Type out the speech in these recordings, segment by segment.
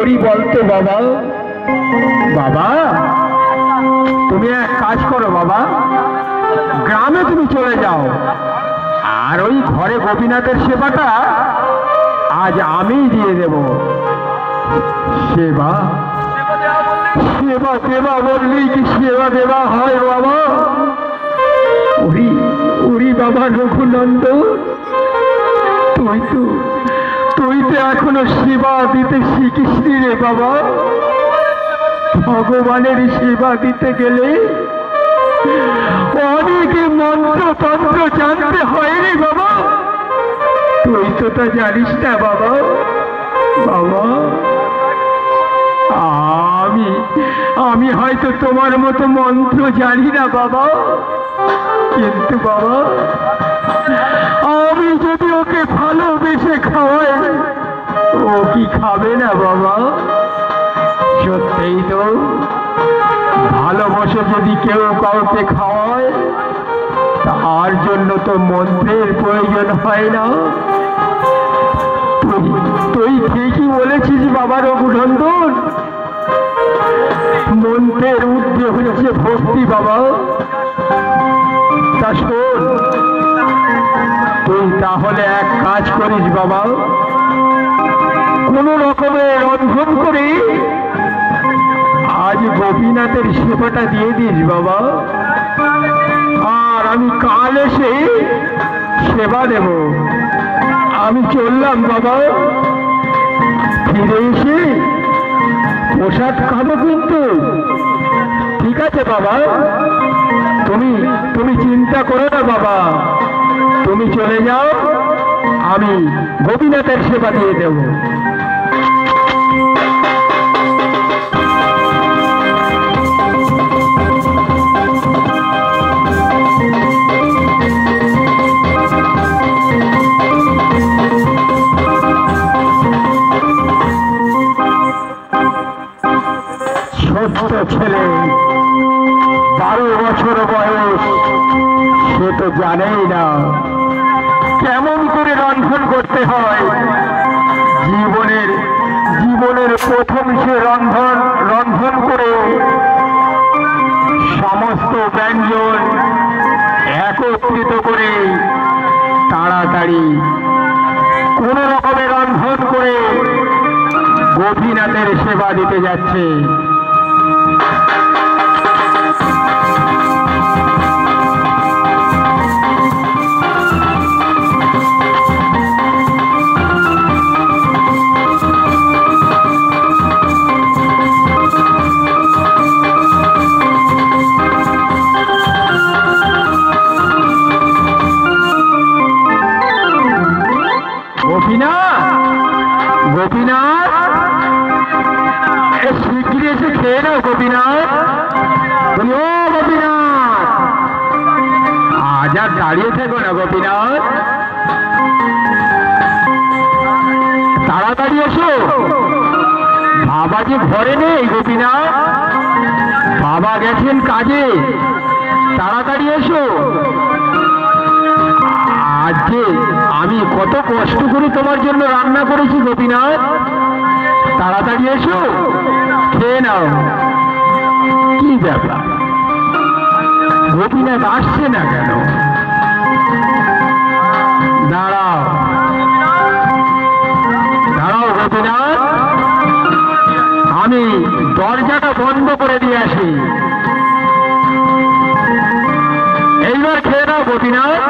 করি বলতো বাবা? বাবা তুমি এক কাজ করো বাবা, গ্রামে তুমি চলে যাও, আর ওই ঘরে গোপীনাথের সেবাটা আজ আমি দিয়ে দেব। সেবা সেবা দেবা বললেই কি সেবা দেবা হয় বাবা? ওরি ওরি বাবা রঘুনন্দ, তুই তো এখনো সেবা দিতে শিখিসনি রে বাবা। ভগবানের সেবা দিতে গেলে অনেকে মন্ত্র তন্ত্র জানতে হয় রে বাবা। তুই তো তা জানিস না বাবা। বাবা আমি হয়তো তোমার মতো মন্ত্র জানি না বাবা, কিন্তু বাবা আমি যদি ওকে ভালোবেসে খাওয়াই, ও কি খাবে না বাবা? সত্যিই তো, ভালোবাসে যদি কেউ কাউকে খাওয়ায়, তার জন্য তো মন্ত্রের প্রয়োজন হয় না। তুই ঠিকই বলেছিস বাবা রঘুনন্দন, মন্ত্রের ঊর্ধ্বে হচ্ছে ভক্তি বাবা। তা শোন, তুই তাহলে এক কাজ করিস বাবা, কোন রকমের রন্ধন করে আজ গোপীনাথের সেবাটা দিয়ে দিস বাবা, আর আমি কাল এসে সেবা দেব। আমি চললাম বাবা, ফিরে এসে প্রসাদ খাবো কিন্তু। ঠিক আছে বাবা, তুমি চিন্তা করো না বাবা, তুমি চলে যাও, আমি গোপীনাথের সেবা দিয়ে দেব। ছোট্ট ছেলে, 12 বছর বয়স, সে তো জানেই না কেমন করে রন্ধন করতে হয়। জীবনের প্রথম সে রন্ধন করে সমস্ত ব্যঞ্জন একত্রিত করে তাড়াতাড়ি কোন রকমে রন্ধন করে গোপীনাথের সেবা দিতে যাচ্ছে। গোপীনাথ, শিগগিরি এসে খেয়ে নাও গোপীনাথ। ও গোপীনাথ, আজ আর দাঁড়িয়ে থেকো না গোপীনাথ, তাড়াতাড়ি এসো। বাবা যে ঘরে নেই গোপীনাথ, বাবা গেছেন কাজে, তাড়াতাড়ি এসো। আজ যে আমি কত কষ্ট করে তোমার জন্য রান্না করেছি গোপীনাথ, তাড়াতাড়ি এসো, খেয়ে নাও। কি ব্যাপার, গোপীনাথ আসছে না কেন? দাঁড়াও দাঁড়াও গোপীনাথ, আমি দরজাটা বন্ধ করে দিয়ে আসি। এইবার খেয়ে নাও গোপীনাথ।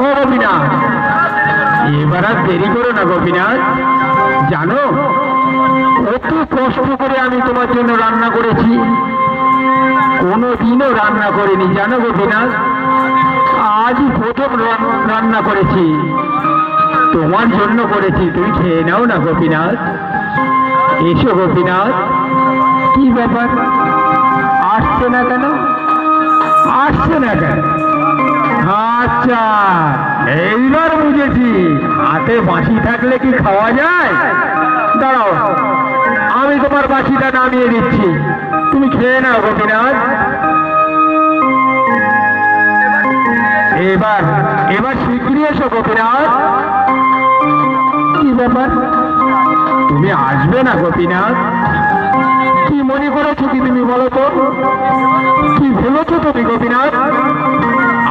ও গোপীনাথ, এবার আর দেরি করো না গোপীনাথ। জানো, কত কষ্ট করে আমি তোমার জন্য রান্না করেছি, কোনোদিনও রান্না করিনি জানো গোপীনাথ, আজই প্রথম রান্না করেছি, তোমার জন্য করেছি। তুমি খেয়ে নাও না গোপীনাথ। এসো গোপীনাথ। কি ব্যাপার, আসছে না কেন? আসছে না কেন? আচ্ছা, এইবার বুঝেছি, হাতে বাঁশি থাকলে কি খাওয়া যায়? দাঁড়াও, আমি তোমার বাঁশিটা নামিয়ে দিচ্ছি, তুমি খেয়ে নাও গোপীনাথ। এবার শিগগিরি এসো গোপীনাথ। কি ব্যাপার, তুমি আসবে না গোপীনাথ? কি মনে করেছো কি তুমি বলো তো? কি ভেবেছো তুমি গোপীনাথ?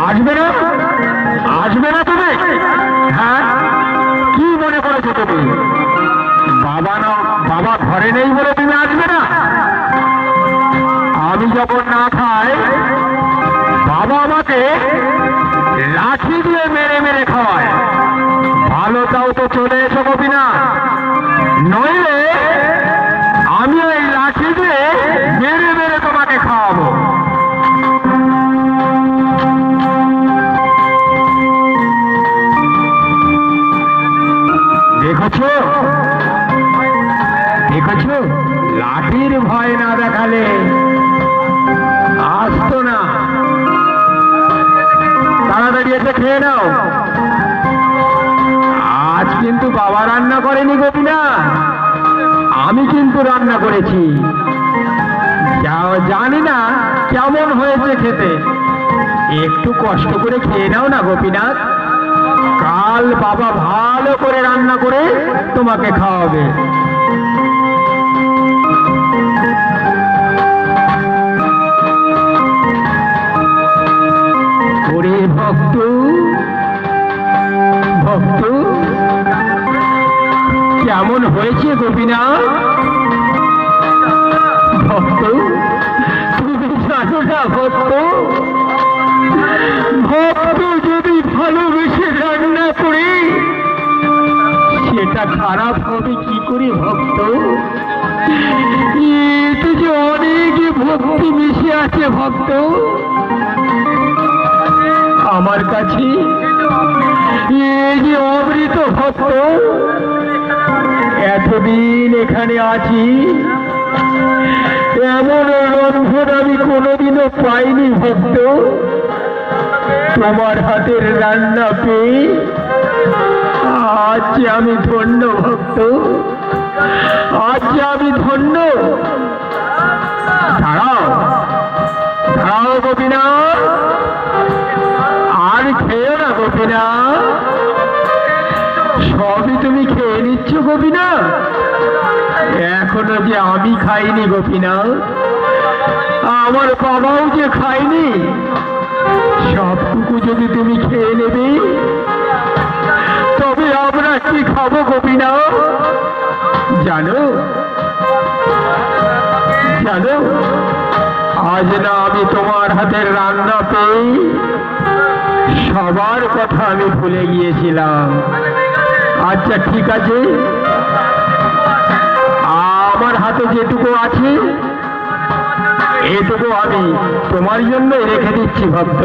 আসবে না? আসবে না তুমি? হ্যাঁ, কি মনে করেছো তুমি? বাবা না, বাবা ঘরে নেই বলে তুমি আসবে না? আমি যখন না খাই, বাবা আমাকে লাঠি দিয়ে মেরে মেরে খাওয়ায়। ভালো তাও তো চলে এসো গোপীনাথ, নইলে আমি ওই লাঠি দিয়ে মেরে মেরে তোমাকে খাওয়াবো। দেখেছো দেখেছো, লাঠির ভয় না দেখালে আসতো না। তাড়াতাড়ি এসে খেয়ে নাও। আজ কিন্তু বাবা রান্না করেনি গোপীনাথ, আমি কিন্তু রান্না করেছি। জানি না কেমন হয়েছে খেতে, একটু কষ্ট করে খেয়ে নাও না গোপীনাথ। কাল বাবা ভালো করে রান্না করে তোমাকে খাওয়াবে। ওরে ভক্ত, ভক্ত কেমন হয়েছে গোপীনাথ? ভক্ত তুমি জানো না ভক্ত, ভক্ত যদি ভালোবেসে রান্না করে সেটা খারাপ হবে কি করে ভক্ত? এতে যে অনেক ভক্তি মিশে আছে ভক্ত। আমার কাছে এই যে অমৃত ভক্ত, এতদিন এখানে আছি, এমন রন্ধন আমি কোনোদিনও পাইনি ভক্ত। তোমার হাতের রান্না পেয়ে আজ আমি ধন্য ভক্ত, আজ আমি ধন্য। দাঁড়াও দাঁড়াও গোপীনাথ, আর খেয়েও না গোপীনাথ। সবই তুমি খেয়ে নিচ্ছ গোপীনাথ, এখনো যে আমি খাইনি গোপীনাথ, আমার বাবাও যে খাইনি। সবটুকু যদি তুমি খেয়ে নেবে তবে আমরা কি খাবো গোপীনাথ? জানো জানো, আজ না আমি তোমার হাতের রান্না পেয়ে সবার কথা আমি ভুলে গিয়েছিলাম। আচ্ছা ঠিক আছে, আমার হাতে যেটুকু আছে এটুকু আমি তোমার জন্য রেখে দিচ্ছি ভক্ত।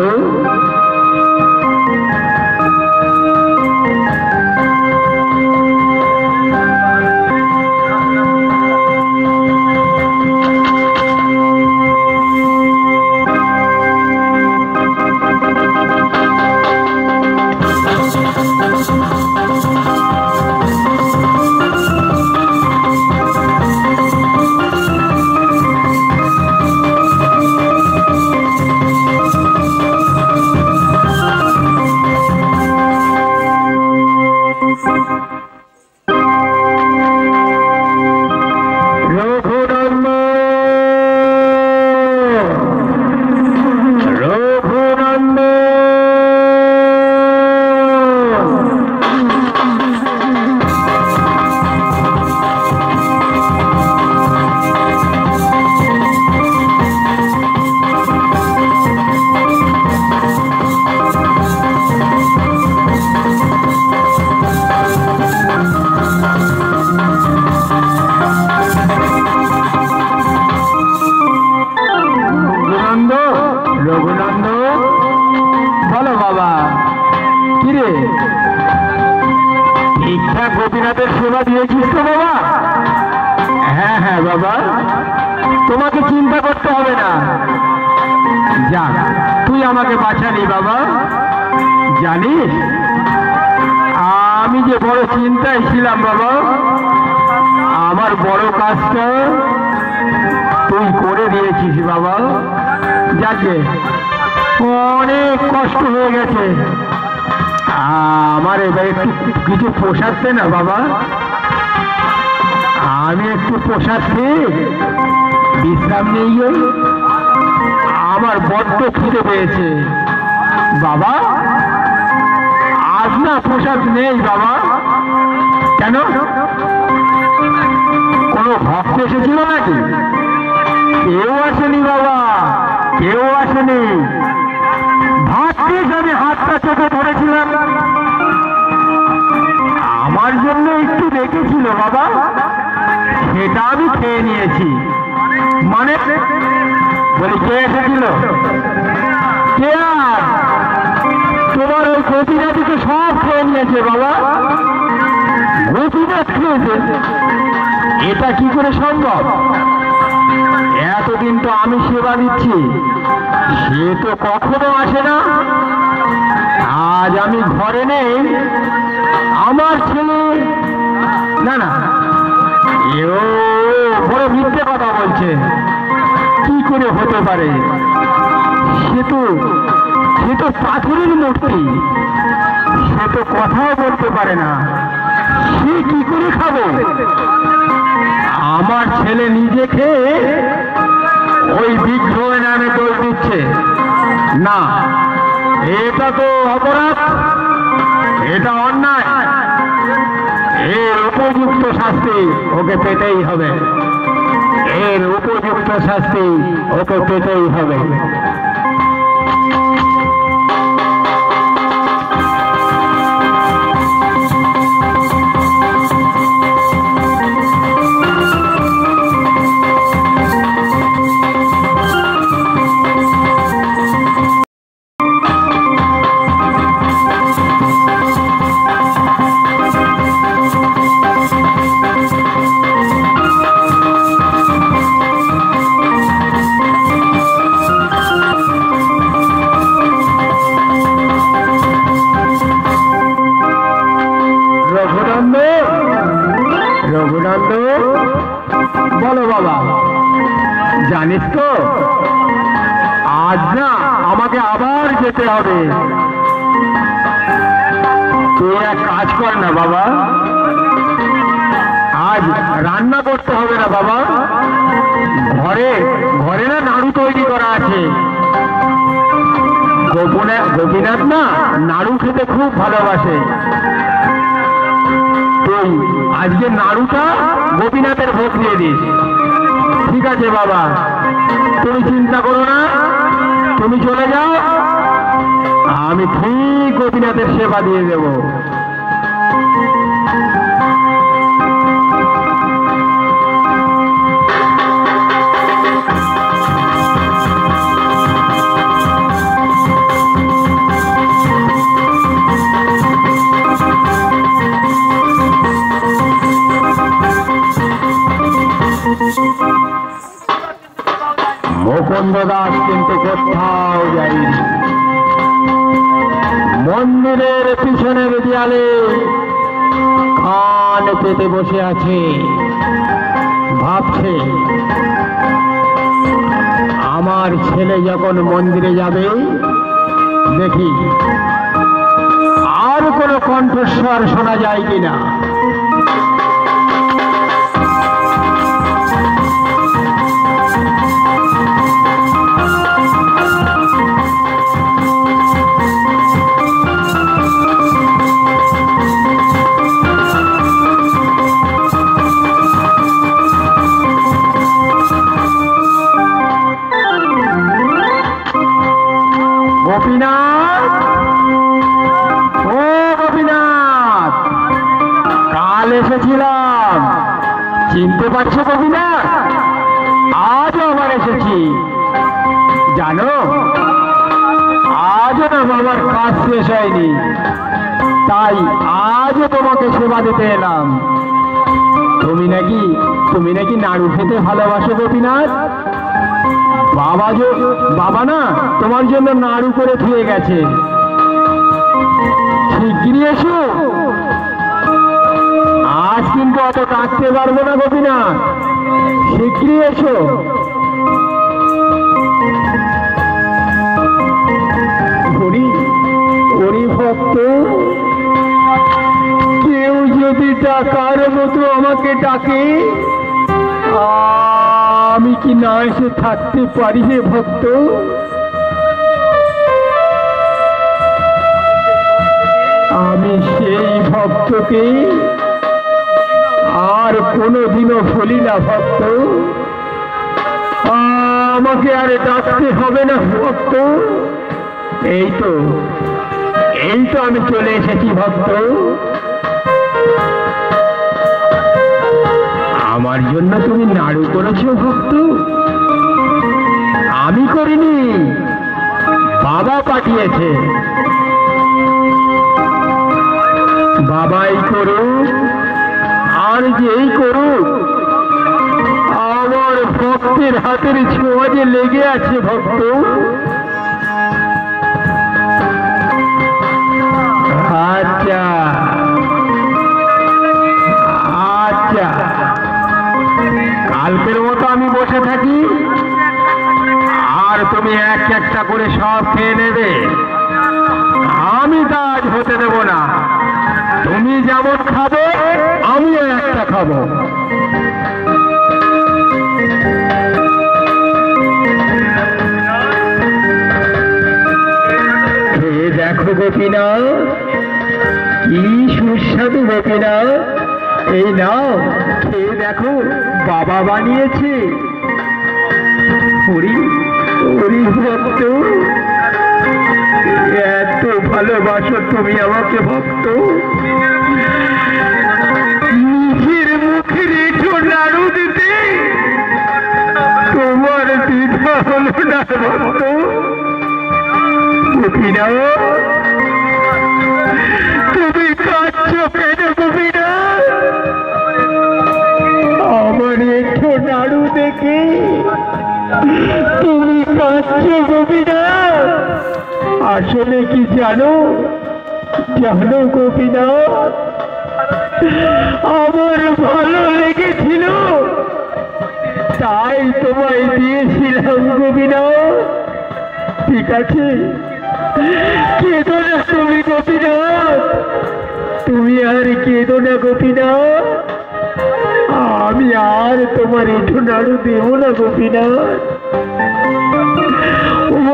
গোপীনাথের সেবা দিয়েছিস তো বাবা? হ্যাঁ হ্যাঁ বাবা, তোমাকে চিন্তা করতে হবে না। যা, তুই আমাকে বাঁচালি বাবা। জানিস আমি যে বড় চিন্তায় ছিলাম বাবা, আমার বড় কাজটা তুই করে দিয়েছিস বাবা। যাকে অনেক কষ্ট হয়ে গেছে, আমার এবার একটু কিছু পোষাচ্ছে না বাবা। প্রসাদ খেয়ে বিশ্রাম নেই গে। আমার বড্ড খিদে পেয়েছে বাবা। আজ না প্রসাদ নেই বাবা। কেন, কোনো ভক্ত এসেছিল নাকি? কেউ আসেনি বাবা, কেউ আসেনি। ভাগ্যিস আমি হাতটা চেপে ধরেছিলাম, আমার জন্য একটু রেখেছিল বাবা, সেটা আমি খেয়ে নিয়েছি। মানে বলি কে এসেছিল? কে? আর তোমার ওই গোপীনাথকে সব খেয়ে নিয়েছে বাবা। গোপীনাথ খেয়েছে? এটা কি করে সম্ভব? এতদিন তো আমি সেবা দিচ্ছি, সে তো কখনো আসে না। আজ আমি ঘরে নেই, আমার ছেলে না না, এও বড় মিথ্যে কথা বলছে। কি করে হতে পারে? সে তো পাথরের মূর্তি, সে তো কথাও বলতে পারে না, সে কি করে খাবে? আমার ছেলে নিজে খেয়ে ওই বিগ্রহ নামে দোষ দিচ্ছে। না, এটা তো অপরাধ, এটা অন্যায়। এর উপযুক্ত শাস্তি ওকে পেতেই হবে, এর উপযুক্ত শাস্তি ওকে পেতেই হবে। বলো বাবা, জানিস তো আজ না আমাকে আবার যেতে হবে। তুই এক কাজ কর না বাবা, আজ রান্না করতে হবে না বাবা। ঘরে ঘরে না নাড়ু তৈরি করা আছে। গোপীনাথ না নাড়ু খেতে খুব ভালোবাসে। তুই আজকে নাড়ুটা গোপীনাথের ভোগ দিয়ে দিস। ঠিক আছে বাবা, তুমি চিন্তা করো না, তুমি চলে যাও, আমি ঠিক গোপীনাথের সেবা দিয়ে দেব। মুকুন্দ দাস কিন্তু কোথাও যায়নি। মন্দিরের পিছনের দেয়ালে কান পেতে বসে আছে, ভাবছে আমার ছেলে যখন মন্দিরে যাবে দেখি আর কোনো কণ্ঠস্বর শোনা যায় কিনা। গোপীনাথ, ও গোপীনাথ, কাল এসেছিলাম, চিনতে পারছো গোপীনাথ? আজও আবার এসেছি। জানো আজও না বাবার কাজ শেষ হয়নি, তাই আজও তোমাকে সেবা দিতে এলাম। তুমি নাকি নাড়ু খেতে ভালোবাসো গোপীনাথ। বাবা না তোমার জন্য নাড়ু করে ধুয়ে গেছে, শিগগিরই এসো। আজ কিন্তু অত কাটতে পারবো না গোপীনাথ, শিগগিরই এসো। হরি ভক্ত, কেউ যদি ডাকার মতো আমাকে ডাকে আমি কি না এসে থাকতে পারি হে ভক্ত? আমি সেই ভক্তকে আর কোনোদিনও ভুলি না ভক্ত। আমাকে আর ডাকতে হবে না ভক্ত। এই তো আমি চলে এসেছি ভক্ত। আমার জন্য তুমি নাড়ু করেছো ভক্ত? আমি করিনি, বাবা পাঠিয়েছে। বাবাই করুক আর যেই করুক, আমার ভক্তের হাতের ছোঁয়া যে লেগে আছে ভক্ত। আচ্ছা আচ্ছা, কালকের মতো আমি বসে থাকি আর তুমি এক একটা করে সব খেয়ে নেবে। আমি তা আজ হতে দেব না। তুমি যেমন খাবে আমিও একটা খাবো। খেয়ে দেখো গোপীনাথ, কি সুস্বাদু গোপীনাথ। এই নাও, খেয়ে দেখো, বাবা বানিয়েছে। ভক্ত, এত ভালোবাসো তুমি আমাকে ভক্ত। নিজের মুখের একটু নাড়ু দিতে তোমার দ্বিধা হলো না ভক্ত? গোপীনাথ, তুমি কাঁদছো কেন গোপীনাথ? আমার একটু নাড়ু দেখে তুমি কাঁদছো গোপীনাথ? আসলে কি জানো গোপীনাথ, আমার ভালো লেগেছিল তাই তোমায় দিয়েছিলাম গোপীনাথ। ঠিক আছে, কেঁদো না তুমি গোপীনাথ, তুমি আর কেঁদো না গোপীনাথ। আমি আর তোমার একটু নাড়ু দেব না গোপীনাথ।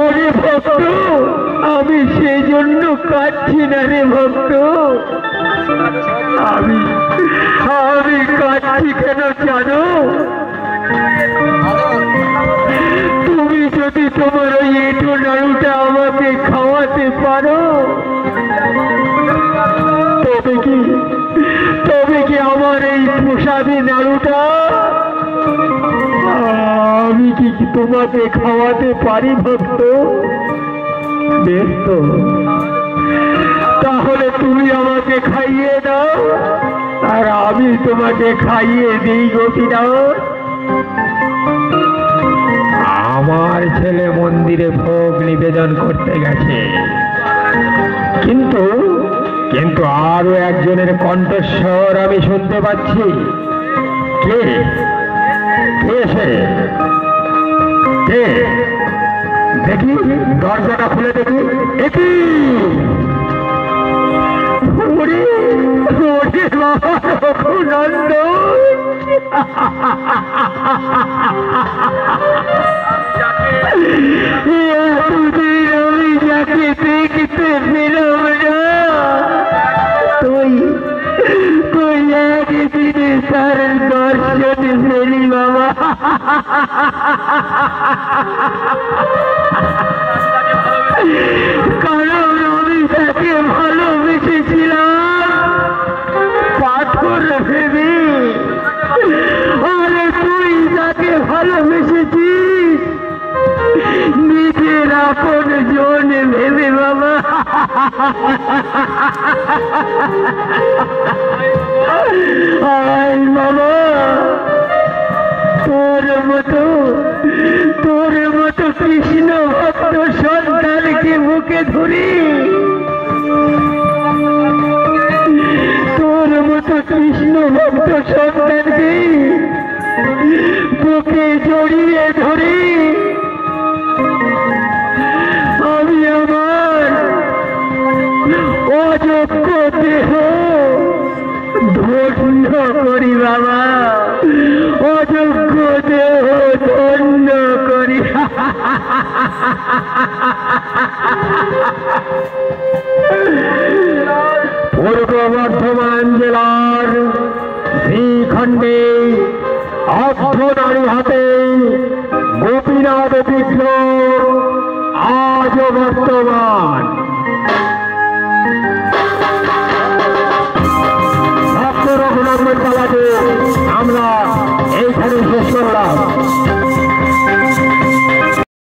ওরে ভক্ত, আমি সেই জন্য কাঁদছি না রে ভক্ত। আমি কাঁদছি কেন জানো? তুমি যদি তোমার ওই এঁটো নাড়ুটা আমাকে খাওয়াতে পারো, তবে কি আমার এই প্রসাদী নাড়ুটা আমি কি তোমাকে খাওয়াতে পারি ভক্ত? বেশ তো, তাহলে তুমি আমাকে খাইয়ে দাও আর আমি তোমাকে খাইয়ে দিই গোপীনাথ। আমার ছেলে মন্দিরে ভোগ নিবেদন করতে গেছে, কিন্তু আরো একজনের কণ্ঠস্বর আমি শুনতে পাচ্ছি। কে সে? কে? দেখি, দরজাটা খুলে দেখি। একই নন্দ, আমি যাকে দেখতে পেলাম না, তুই একদিনে তার দর্শন ফেলি বাবা। কারণ আমি তাকে ভালোবেসেছিলাম পাথর ভেবে, আরে তুই তাকে ভালোবেসেছিস নিজের আপন জন ভেবে বাবা। আয় বাবা, তোর মতো কৃষ্ণ ভক্ত সন্তানকে বুকে ধরি, তোর মতো কৃষ্ণ ভক্ত সন্তানকে বুকে জড়িয়ে ধরি আমি আমার অযোগ্য দেহ ধন্য করি বাবা, অযোগ্য পূর্ব বর্ধমান জেলার শ্রীখণ্ডে অর্ধনারী হাতে গোপীনাথ বিগ্রহ আজও বর্তমান।